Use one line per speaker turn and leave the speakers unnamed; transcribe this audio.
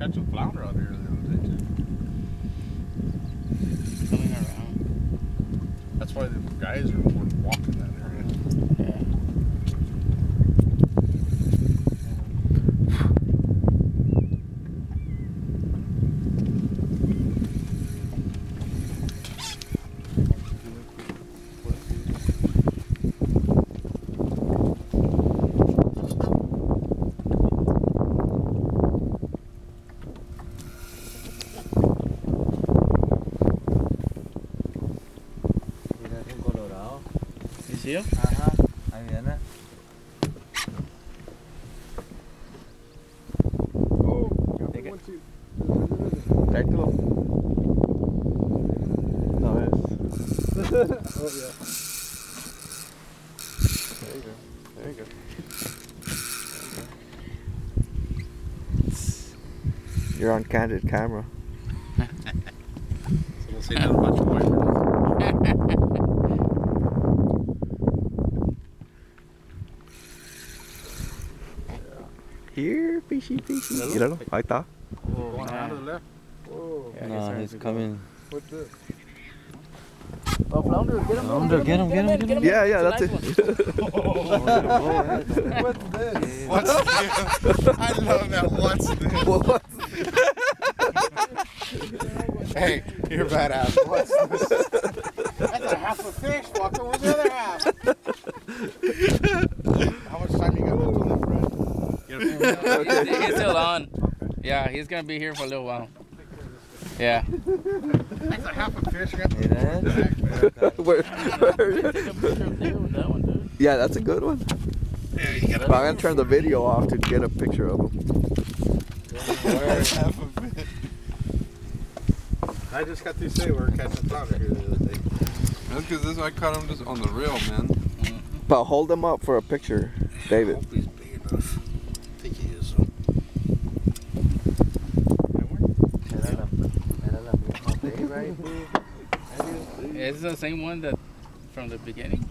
catching flounder out here the other day too.
Coming around.
That's why the guys are walking that area.
Yeah. ¿Sí?
Ajá, ahí viene.
Oh,
Tráetelo. No ves.
oh yeah.
There you go. There you go. You're on candid camera.
So we'll see that a bunch of white.
Here, fishy. Míralo, ahí está.
Going around to the left.
Whoa.
Yeah,
No, he's coming.
What's this?
Oh, flounder, get him.
Flounder, get him. Yeah, that's it.
What's this?
What's this? I love that. What's this? Hey, you're badass. What's this? That's a half a fish, fucker. Where's the other half? How much time you got left on that bread?
He's still on. Yeah, he's gonna be here for a little while. Yeah.
That's a half a fish.
Yeah, that's a good one. But I'm gonna turn the video off to get a picture of him.
I just got to say we were catching flounder here the other day.
That's because this I caught him just on the reel, man.
But hold him up for a picture, David.
I hope he's big enough. I think he is.
Is it the same one that from the beginning?